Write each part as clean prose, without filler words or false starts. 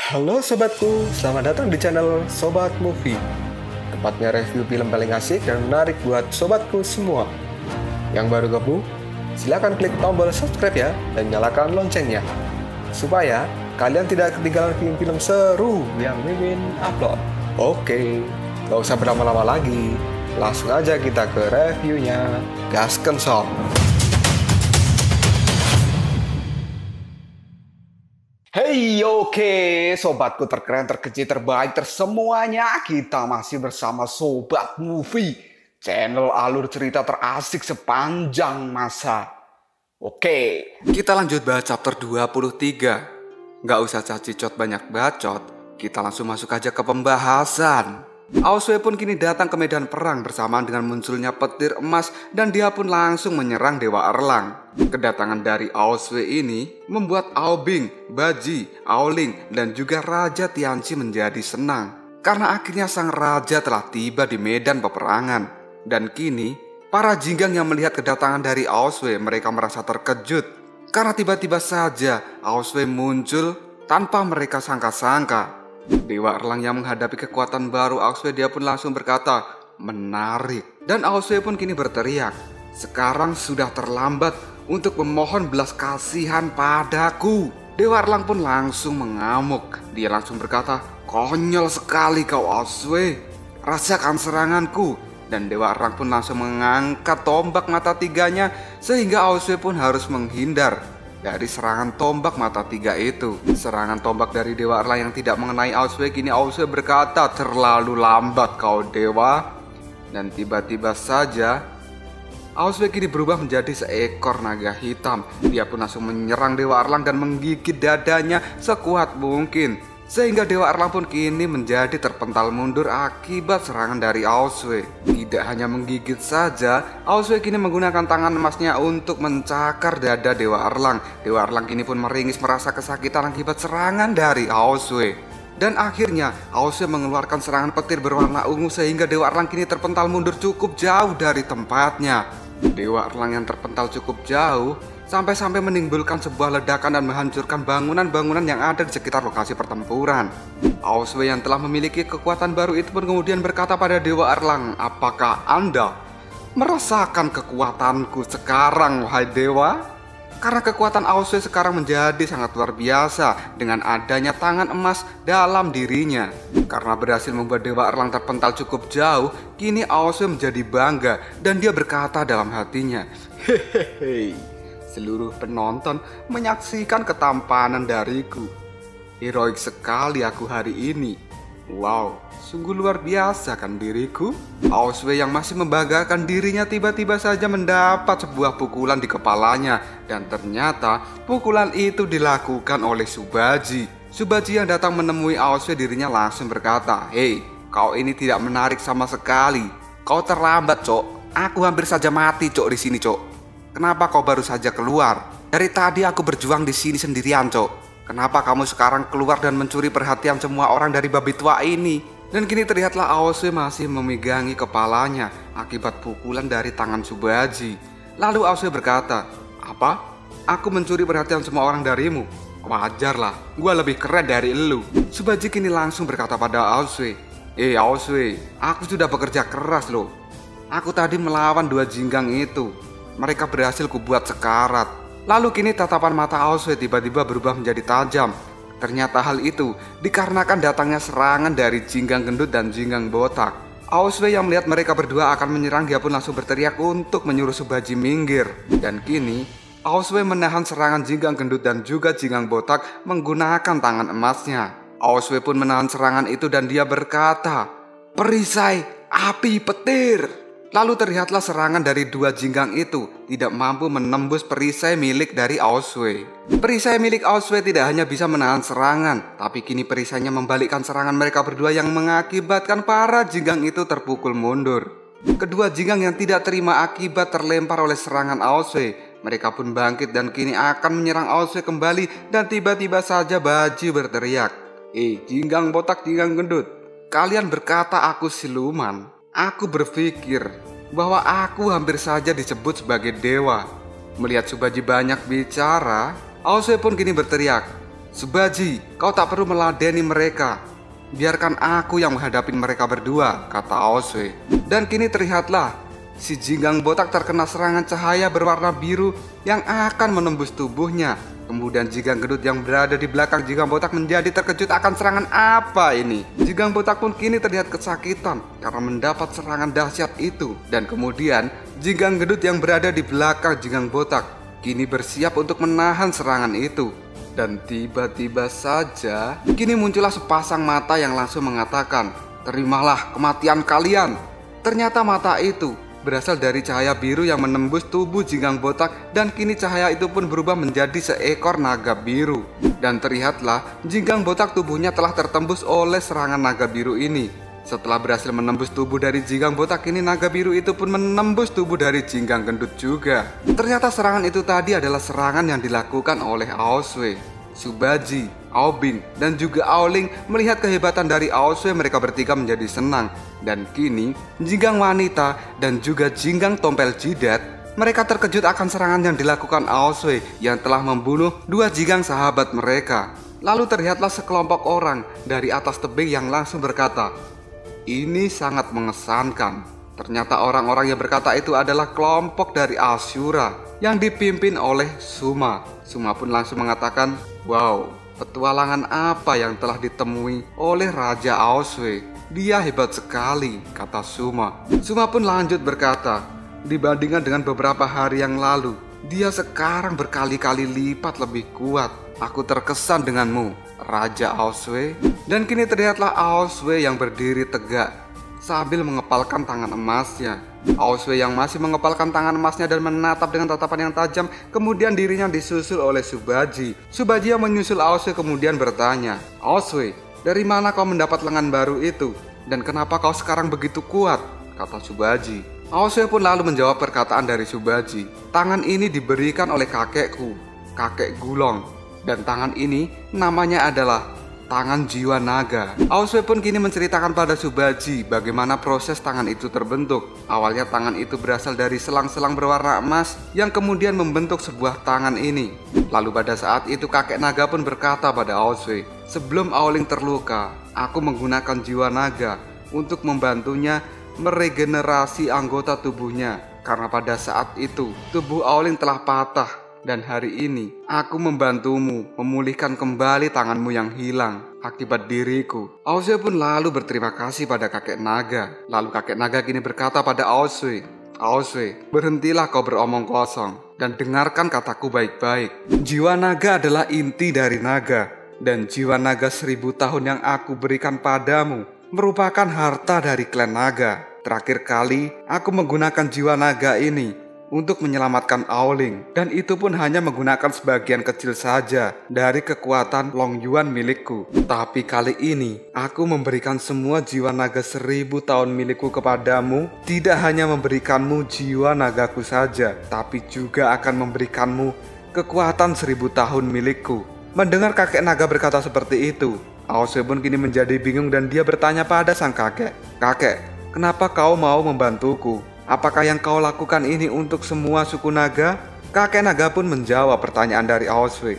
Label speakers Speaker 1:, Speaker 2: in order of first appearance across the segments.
Speaker 1: Halo sobatku, selamat datang di channel Sobat Movie. Tempatnya review film paling asik dan menarik buat sobatku semua. Yang baru gabung, silahkan klik tombol subscribe ya dan nyalakan loncengnya, supaya kalian tidak ketinggalan film-film seru yang Mimin upload. Oke, gak usah berlama-lama lagi, langsung aja kita ke reviewnya. Gasken sob. Hey, oke, sobatku terkeren, terkecil, terbaik, tersemuanya. Kita masih bersama Sobat Movie, channel alur cerita terasik sepanjang masa. Oke,
Speaker 2: Kita lanjut bahas chapter 23. Nggak usah cacicot banyak bacot, kita langsung masuk aja ke pembahasan. Aoswe pun kini datang ke medan perang bersamaan dengan munculnya petir emas dan dia pun langsung menyerang Dewa Erlang. Kedatangan dari Aoswe ini membuat Aobing, Baji, Aoling dan juga Raja Tianqi menjadi senang. Karena akhirnya sang raja telah tiba di medan peperangan. Dan kini para jinggang yang melihat kedatangan dari Aoswe mereka merasa terkejut. Karena tiba-tiba saja Aoswe muncul tanpa mereka sangka-sangka. Dewa Erlang yang menghadapi kekuatan baru Aoswe dia pun langsung berkata, menarik. Dan Aoswe pun kini berteriak, sekarang sudah terlambat untuk memohon belas kasihan padaku. Dewa Erlang pun langsung mengamuk. Dia langsung berkata, konyol sekali kau Aoswe, rasakan seranganku. Dan Dewa Erlang pun langsung mengangkat tombak mata tiganya sehingga Aoswe pun harus menghindar dari serangan tombak mata tiga itu. Serangan tombak dari Dewa Erlang yang tidak mengenai Aoswe. Kini Aoswe berkata, terlalu lambat kau dewa. Dan tiba-tiba saja Aoswe kini berubah menjadi seekor naga hitam. Dia pun langsung menyerang Dewa Erlang dan menggigit dadanya sekuat mungkin, sehingga Dewa Erlang pun kini menjadi terpental mundur akibat serangan dari Aoswe. Tidak hanya menggigit saja, Aoswe kini menggunakan tangan emasnya untuk mencakar dada Dewa Erlang. Dewa Erlang kini pun meringis merasa kesakitan akibat serangan dari Aoswe. Dan akhirnya Aoswe mengeluarkan serangan petir berwarna ungu sehingga Dewa Erlang kini terpental mundur cukup jauh dari tempatnya. Dewa Erlang yang terpental cukup jauh sampai-sampai menimbulkan sebuah ledakan dan menghancurkan bangunan-bangunan yang ada di sekitar lokasi pertempuran. Aoswe yang telah memiliki kekuatan baru itu pun kemudian berkata pada Dewa Erlang, apakah Anda merasakan kekuatanku sekarang, wahai dewa? Karena kekuatan Aoswe sekarang menjadi sangat luar biasa dengan adanya tangan emas dalam dirinya. Karena berhasil membuat Dewa Erlang terpental cukup jauh, kini Aoswe menjadi bangga dan dia berkata dalam hatinya, hehehe, seluruh penonton menyaksikan ketampanan dariku. Heroik sekali aku hari ini. Wow, sungguh luar biasa kan diriku? Aoswe yang masih membanggakan dirinya tiba-tiba saja mendapat sebuah pukulan di kepalanya. Dan ternyata pukulan itu dilakukan oleh Subaji. Subaji yang datang menemui Aoswe dirinya langsung berkata, hei, kau ini tidak menarik sama sekali. Kau terlambat, Cok. Aku hampir saja mati, Cok, di sini, Cok. Kenapa kau baru saja keluar? Dari tadi aku berjuang di sini sendirian, Cok. Kenapa kamu sekarang keluar dan mencuri perhatian semua orang dari babi tua ini? Dan kini terlihatlah Aoswe masih memegangi kepalanya akibat pukulan dari tangan Subaji. Lalu Aoswe berkata, apa? Aku mencuri perhatian semua orang darimu? Wajarlah, gua lebih keren dari elu. Subaji kini langsung berkata pada Aoswe, Aoswe, aku sudah bekerja keras loh. Aku tadi melawan dua jinggang itu. Mereka berhasil kubuat sekarat. Lalu kini tatapan mata Aoswe tiba-tiba berubah menjadi tajam. Ternyata hal itu dikarenakan datangnya serangan dari jinggang gendut dan jinggang botak. Aoswe yang melihat mereka berdua akan menyerang, dia pun langsung berteriak untuk menyuruh Subaji minggir. Dan kini Aoswe menahan serangan jinggang gendut dan juga jinggang botak menggunakan tangan emasnya. Aoswe pun menahan serangan itu dan dia berkata, perisai api petir. Lalu terlihatlah serangan dari dua jinggang itu tidak mampu menembus perisai milik dari Aoswe. Perisai milik Aoswe tidak hanya bisa menahan serangan, tapi kini perisainya membalikkan serangan mereka berdua yang mengakibatkan para jinggang itu terpukul mundur. Kedua jinggang yang tidak terima akibat terlempar oleh serangan Aoswe, mereka pun bangkit dan kini akan menyerang Aoswe kembali. Dan tiba-tiba saja Baji berteriak, jinggang botak, jinggang gendut, kalian berkata aku siluman. Aku berpikir bahwa aku hampir saja disebut sebagai dewa. Melihat Subaji banyak bicara, Aoswe pun kini berteriak, "Subaji, kau tak perlu meladeni mereka. Biarkan aku yang menghadapi mereka berdua," kata Aoswe. Dan kini terlihatlah si Jinggang Botak terkena serangan cahaya berwarna biru yang akan menembus tubuhnya. Kemudian Jinggang Gendut yang berada di belakang Jinggang Botak menjadi terkejut akan serangan apa ini. Jinggang Botak pun kini terlihat kesakitan karena mendapat serangan dahsyat itu. Dan kemudian Jinggang Gendut yang berada di belakang Jinggang Botak kini bersiap untuk menahan serangan itu. Dan tiba-tiba saja kini muncullah sepasang mata yang langsung mengatakan, "Terimalah kematian kalian." Ternyata mata itu berasal dari cahaya biru yang menembus tubuh Jinggang Botak, dan kini cahaya itu pun berubah menjadi seekor naga biru. Dan terlihatlah Jinggang Botak tubuhnya telah tertembus oleh serangan naga biru ini. Setelah berhasil menembus tubuh dari Jinggang Botak, kini naga biru itu pun menembus tubuh dari Jinggang Gendut juga. Ternyata serangan itu tadi adalah serangan yang dilakukan oleh Aoswe. Subaji, Aobing, dan juga Aoling melihat kehebatan dari Aoswe, mereka bertiga menjadi senang. Dan kini Jinggang Wanita dan juga Jinggang Tompel Jidat, mereka terkejut akan serangan yang dilakukan Aoswe yang telah membunuh dua Jinggang sahabat mereka. Lalu terlihatlah sekelompok orang dari atas tebing yang langsung berkata, "Ini sangat mengesankan." Ternyata orang-orang yang berkata itu adalah kelompok dari Ashura yang dipimpin oleh Suma. Suma pun langsung mengatakan, "Wow, petualangan apa yang telah ditemui oleh Raja Aoswe? Dia hebat sekali," kata Suma. Suma pun lanjut berkata, "Dibandingkan dengan beberapa hari yang lalu, dia sekarang berkali-kali lipat lebih kuat. Aku terkesan denganmu, Raja Aoswe." Dan kini terlihatlah Aoswe yang berdiri tegak sambil mengepalkan tangan emasnya. Aoswe yang masih mengepalkan tangan emasnya dan menatap dengan tatapan yang tajam. Kemudian dirinya disusul oleh Subaji. Subaji yang menyusul Aoswe kemudian bertanya, "Aoswe, dari mana kau mendapat lengan baru itu? Dan kenapa kau sekarang begitu kuat?" kata Subaji. Aoswe pun lalu menjawab perkataan dari Subaji, "Tangan ini diberikan oleh kakekku, kakek Gulong. Dan tangan ini namanya adalah tangan jiwa naga." Aoswe pun kini menceritakan pada Subaji bagaimana proses tangan itu terbentuk. Awalnya tangan itu berasal dari selang-selang berwarna emas yang kemudian membentuk sebuah tangan ini. Lalu pada saat itu kakek naga pun berkata pada Aoswe, "Sebelum Aoling terluka, aku menggunakan jiwa naga untuk membantunya meregenerasi anggota tubuhnya. Karena pada saat itu tubuh Aoling telah patah. Dan hari ini aku membantumu memulihkan kembali tanganmu yang hilang akibat diriku." Aoswe pun lalu berterima kasih pada kakek naga. Lalu kakek naga kini berkata pada Aoswe, "Aoswe, berhentilah kau beromong kosong dan dengarkan kataku baik-baik. Jiwa naga adalah inti dari naga. Dan jiwa naga 1000 tahun yang aku berikan padamu merupakan harta dari klan naga. Terakhir kali aku menggunakan jiwa naga ini untuk menyelamatkan Aoling, dan itu pun hanya menggunakan sebagian kecil saja dari kekuatan Long Yuan milikku. Tapi kali ini aku memberikan semua jiwa naga 1000 tahun milikku kepadamu. Tidak hanya memberikanmu jiwa nagaku saja, tapi juga akan memberikanmu kekuatan 1000 tahun milikku." Mendengar kakek naga berkata seperti itu, Aoswe pun kini menjadi bingung dan dia bertanya pada sang kakek, "Kakek, kenapa kau mau membantuku? Apakah yang kau lakukan ini untuk semua suku naga?" Kakek naga pun menjawab pertanyaan dari Aoswe,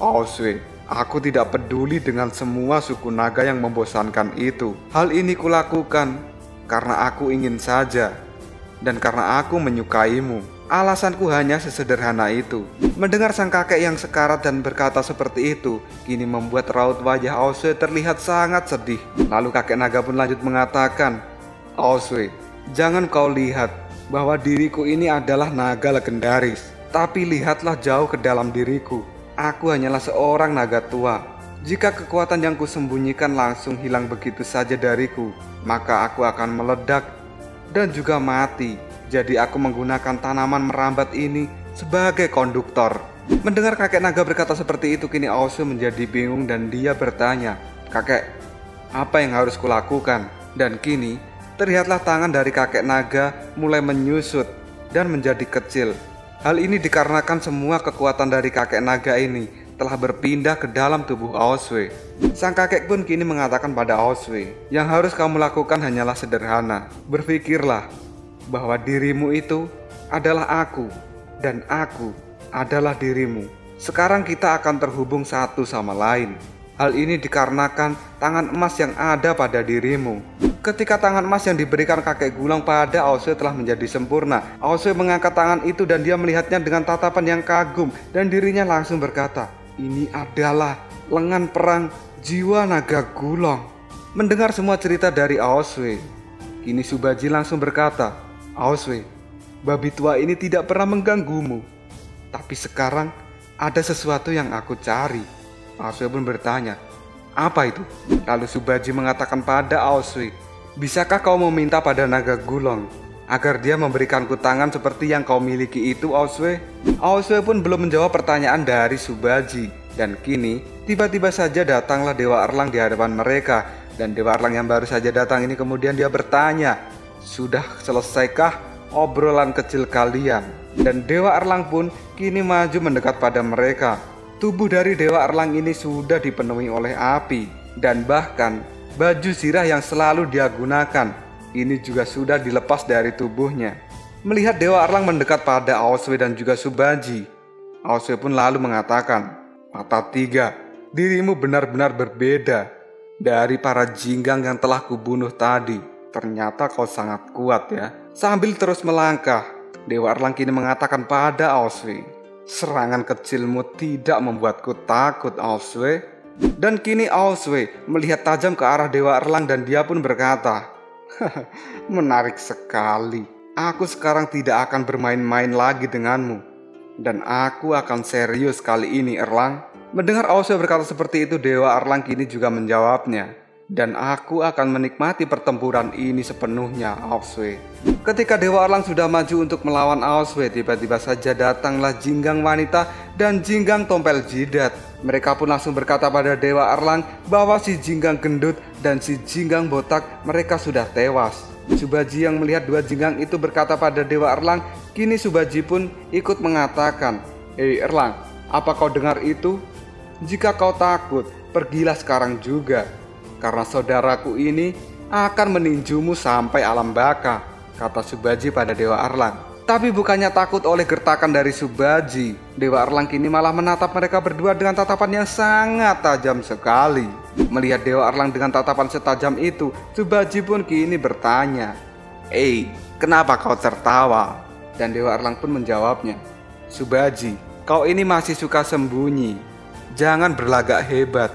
Speaker 2: "Aoswe, aku tidak peduli dengan semua suku naga yang membosankan itu. Hal ini kulakukan karena aku ingin saja dan karena aku menyukaimu. Alasanku hanya sesederhana itu." Mendengar sang kakek yang sekarat dan berkata seperti itu, kini membuat raut wajah Aoswe terlihat sangat sedih. Lalu kakek naga pun lanjut mengatakan, "Aoswe, jangan kau lihat bahwa diriku ini adalah naga legendaris. Tapi lihatlah jauh ke dalam diriku. Aku hanyalah seorang naga tua. Jika kekuatan yang kusembunyikan langsung hilang begitu saja dariku, maka aku akan meledak dan juga mati. Jadi aku menggunakan tanaman merambat ini sebagai konduktor." Mendengar kakek naga berkata seperti itu, kini Aoswe menjadi bingung dan dia bertanya, "Kakek, apa yang harus kulakukan?" Dan kini terlihatlah tangan dari kakek naga mulai menyusut dan menjadi kecil. Hal ini dikarenakan semua kekuatan dari kakek naga ini telah berpindah ke dalam tubuh Aoswe. Sang kakek pun kini mengatakan pada Aoswe, "Yang harus kamu lakukan hanyalah sederhana. Berpikirlah bahwa dirimu itu adalah aku dan aku adalah dirimu. Sekarang kita akan terhubung satu sama lain. Hal ini dikarenakan tangan emas yang ada pada dirimu. Ketika tangan emas yang diberikan kakek Gulang pada Aosway telah menjadi sempurna, Aosway mengangkat tangan itu dan dia melihatnya dengan tatapan yang kagum, dan dirinya langsung berkata, "Ini adalah lengan perang jiwa naga Gulong." Mendengar semua cerita dari Aosway, kini Subhaji langsung berkata, "Aosway, babi tua ini tidak pernah mengganggumu. Tapi sekarang ada sesuatu yang aku cari." Aosway pun bertanya, "Apa itu?" Lalu Subhaji mengatakan pada Aosway, "Bisakah kau meminta pada naga Gulong agar dia memberikanku tangan seperti yang kau miliki itu, Aosway?" Aosway pun belum menjawab pertanyaan dari Subhaji. Dan kini tiba-tiba saja datanglah Dewa Erlang di hadapan mereka. Dan Dewa Erlang yang baru saja datang ini kemudian dia bertanya, "Sudah selesaikah obrolan kecil kalian?" Dan Dewa Erlang pun kini maju mendekat pada mereka. Tubuh dari Dewa Erlang ini sudah dipenuhi oleh api, dan bahkan baju zirah yang selalu dia gunakan ini juga sudah dilepas dari tubuhnya. Melihat Dewa Erlang mendekat pada Aosway dan juga Subhaji, Aosway pun lalu mengatakan, "Mata Tiga, dirimu benar-benar berbeda dari para jinggang yang telah kubunuh tadi. Ternyata kau sangat kuat ya." Sambil terus melangkah, Dewa Erlang kini mengatakan pada Aosway, "Serangan kecilmu tidak membuatku takut, Aosway." Dan kini Aosway melihat tajam ke arah Dewa Erlang dan dia pun berkata, "Menarik sekali. Aku sekarang tidak akan bermain-main lagi denganmu. Dan aku akan serius kali ini, Erlang." Mendengar Aosway berkata seperti itu, Dewa Erlang kini juga menjawabnya, "Dan aku akan menikmati pertempuran ini sepenuhnya, Aosway." Ketika Dewa Erlang sudah maju untuk melawan Aosway, tiba-tiba saja datanglah jinggang wanita dan jinggang tompel jidat. Mereka pun langsung berkata pada Dewa Erlang bahwa si jinggang gendut dan si jinggang botak mereka sudah tewas. Subhaji yang melihat dua jinggang itu berkata pada Dewa Erlang, kini Subhaji pun ikut mengatakan, "Hei Erlang, apa kau dengar itu? Jika kau takut, pergilah sekarang juga. Karena saudaraku ini akan meninjumu sampai alam baka," kata Subhaji pada Dewa Erlang. Tapi bukannya takut oleh gertakan dari Subhaji, Dewa Erlang kini malah menatap mereka berdua dengan tatapan yang sangat tajam sekali. Melihat Dewa Erlang dengan tatapan setajam itu, Subhaji pun kini bertanya, "Kenapa kau tertawa?" Dan Dewa Erlang pun menjawabnya, "Subhaji, kau ini masih suka sembunyi. Jangan berlagak hebat."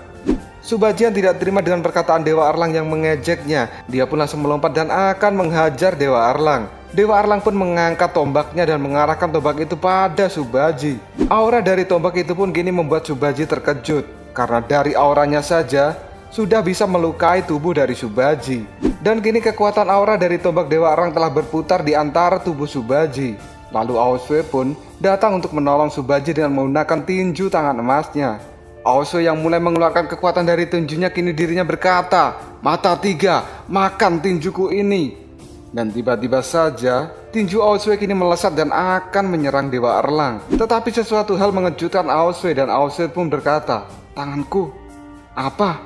Speaker 2: Subhaji yang tidak terima dengan perkataan Dewa Erlang yang mengejeknya, dia pun langsung melompat dan akan menghajar Dewa Erlang. Dewa Erlang pun mengangkat tombaknya dan mengarahkan tombak itu pada Subhaji. Aura dari tombak itu pun kini membuat Subhaji terkejut, karena dari auranya saja sudah bisa melukai tubuh dari Subhaji. Dan kini kekuatan aura dari tombak Dewa Erlang telah berputar di antara tubuh Subhaji. Lalu Aosway pun datang untuk menolong Subhaji dengan menggunakan tinju tangan emasnya. Aosway yang mulai mengeluarkan kekuatan dari tinjunya kini dirinya berkata, "Mata Tiga, makan tinjuku ini." Dan tiba-tiba saja tinju Aosway kini melesat dan akan menyerang Dewa Erlang. Tetapi sesuatu hal mengejutkan Aosway dan Aosway pun berkata, "Tanganku, apa?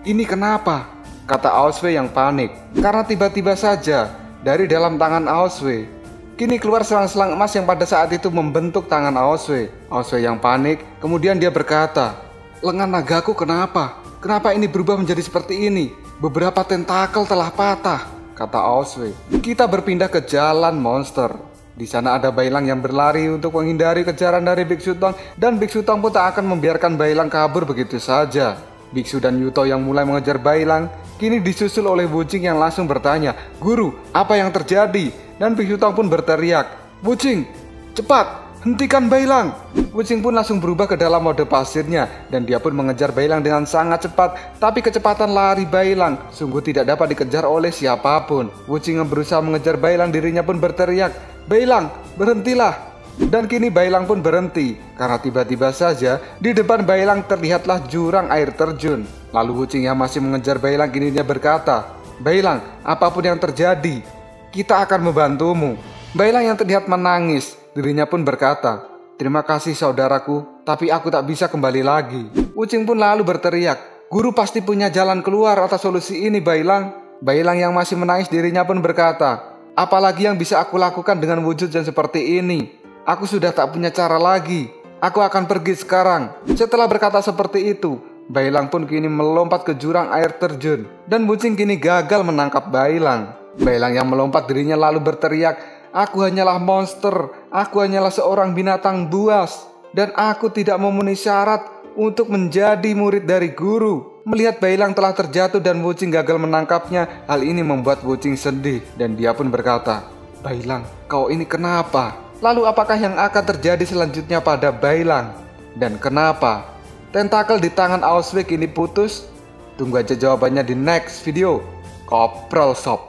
Speaker 2: Ini kenapa?" kata Aosway yang panik. Karena tiba-tiba saja dari dalam tangan Aosway kini keluar selang-selang emas yang pada saat itu membentuk tangan Aosway. Aosway yang panik, kemudian dia berkata, "Lengan nagaku kenapa? Kenapa ini berubah menjadi seperti ini? Beberapa tentakel telah patah," kata Aosway. "Kita berpindah ke jalan monster. Di sana ada Bailang yang berlari untuk menghindari kejaran dari Biksu Tong, dan Biksu Tong pun tak akan membiarkan Bailang kabur begitu saja." Biksu dan Yuto yang mulai mengejar Bailang kini disusul oleh Wuching yang langsung bertanya, "Guru, apa yang terjadi?" Dan Biksu Tong pun berteriak, "Wuching, cepat! Hentikan Bailang!" Wuching pun langsung berubah ke dalam mode pasirnya dan dia pun mengejar Bailang dengan sangat cepat. Tapi kecepatan lari Bailang sungguh tidak dapat dikejar oleh siapapun. Wuching yang berusaha mengejar Bailang, dirinya pun berteriak, "Bailang, berhentilah!" Dan kini Bailang pun berhenti karena tiba-tiba saja di depan Bailang terlihatlah jurang air terjun. Lalu Wuching yang masih mengejar Bailang kini dia berkata, "Bailang, apapun yang terjadi, kita akan membantumu." Bailang yang terlihat menangis, dirinya pun berkata, "Terima kasih saudaraku, tapi aku tak bisa kembali lagi." Wuching pun lalu berteriak, "Guru pasti punya jalan keluar atas solusi ini, Bailang." Bailang yang masih menangis dirinya pun berkata, "Apalagi yang bisa aku lakukan dengan wujud yang seperti ini? Aku sudah tak punya cara lagi. Aku akan pergi sekarang. Setelah berkata seperti itu, Bailang pun kini melompat ke jurang air terjun. Dan Wuching kini gagal menangkap Bailang. Bailang yang melompat dirinya lalu berteriak, "Aku hanyalah monster, aku hanyalah seorang binatang buas. Dan aku tidak memenuhi syarat untuk menjadi murid dari guru." Melihat Bailang telah terjatuh dan Wuching gagal menangkapnya, hal ini membuat Wuching sedih. Dan dia pun berkata, "Bailang, kau ini kenapa? Lalu apakah yang akan terjadi selanjutnya pada Bailang? Dan kenapa tentakel di tangan Ausweg ini putus?" Tunggu aja jawabannya di next video. Koprol Sob.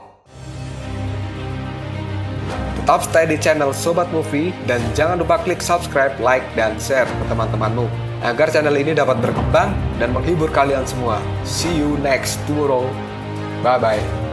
Speaker 1: Tetap stay di channel Sobat Movie dan jangan lupa klik subscribe, like, dan share ke teman-temanmu agar channel ini dapat berkembang dan menghibur kalian semua. See you next tomorrow. Bye-bye.